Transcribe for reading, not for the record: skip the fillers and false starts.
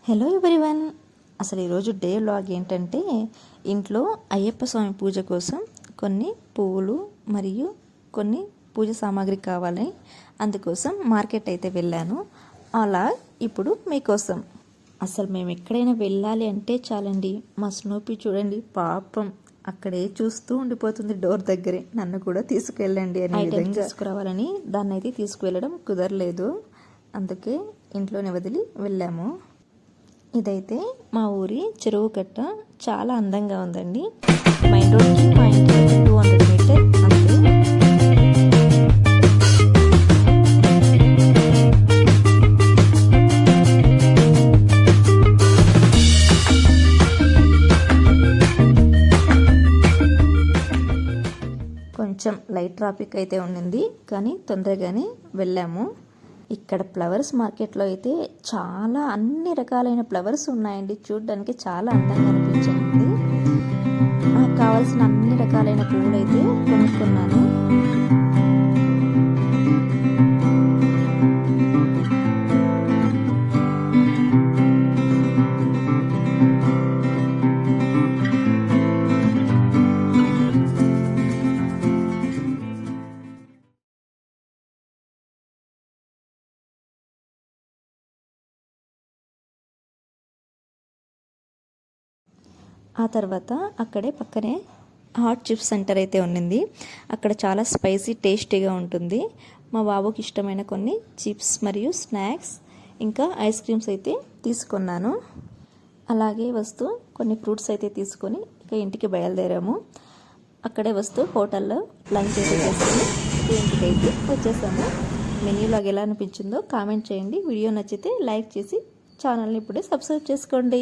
Hello everyone. అసలు ఈరోజు day vlog ఏంటంటే ఇంట్లో అయ్యప్ప స్వామి పూజ కోసం కొన్ని పువ్వులు మరియు కొన్ని పూజ సామాగ్రి కావాలి. అందుకోసం మార్కెట్ అయితే వెళ్ళాను. అలా ఇప్పుడు మీకోసం అసలు మేము ఎక్కడైనా వెళ్ళాలి అంటే చాలండి, మా స్నూపీ చూడండి పాపం అక్కడే చూస్తూ ఉండిపోతుంది డోర్ దగ్గరే. నన్ను కూడా తీసుకువెళ్ళండి అనే విధంగా తీసుకురావాలని దాన్ని అయితే తీసుకువెళ్ళడం కుదరలేదు. అందుకే ఇంట్లోనే వదిలి వెళ్ళాము. ఇదైతే మా ఊరి చెరువు కట్ట, చాలా అందంగా ఉందండి. మెయిన్ రోడ్కి మా ఇంటి 200 మీటర్ అంతే. కొంచెం లైట్ ట్రాఫిక్ అయితే ఉండింది, కానీ తొందరగానే వెళ్ళాము. ఇక్కడ ఫ్లవర్స్ మార్కెట్లో అయితే చాలా అన్ని రకాలైన ఫ్లవర్స్ ఉన్నాయండి. చూడడానికి చాలా అందంగా అనిపించింది. నాకు కావాల్సిన అన్ని రకాలైన పువ్వులు అయితే కొనుక్కున్నాను. ఆ తర్వాత అక్కడే పక్కనే హాట్ చిప్స్ సెంటర్ అయితే ఉండింది. అక్కడ చాలా స్పైసీ టేస్టీగా ఉంటుంది. మా బాబుకి ఇష్టమైన కొన్ని చిప్స్ మరియు స్నాక్స్ ఇంకా ఐస్ క్రీమ్స్ అయితే తీసుకున్నాను. అలాగే వస్తూ కొన్ని ఫ్రూట్స్ అయితే తీసుకొని ఇక ఇంటికి బయలుదేరాము. అక్కడే వస్తూ హోటల్లో లంచ్ అయితే చేసుకొని ఇంటికి అయితే వచ్చేసాము. మెన్యూ లాగా ఎలా అనిపించిందో కామెంట్ చేయండి. వీడియో నచ్చితే లైక్ చేసి ఛానల్ని ఇప్పుడే సబ్స్క్రైబ్ చేసుకోండి.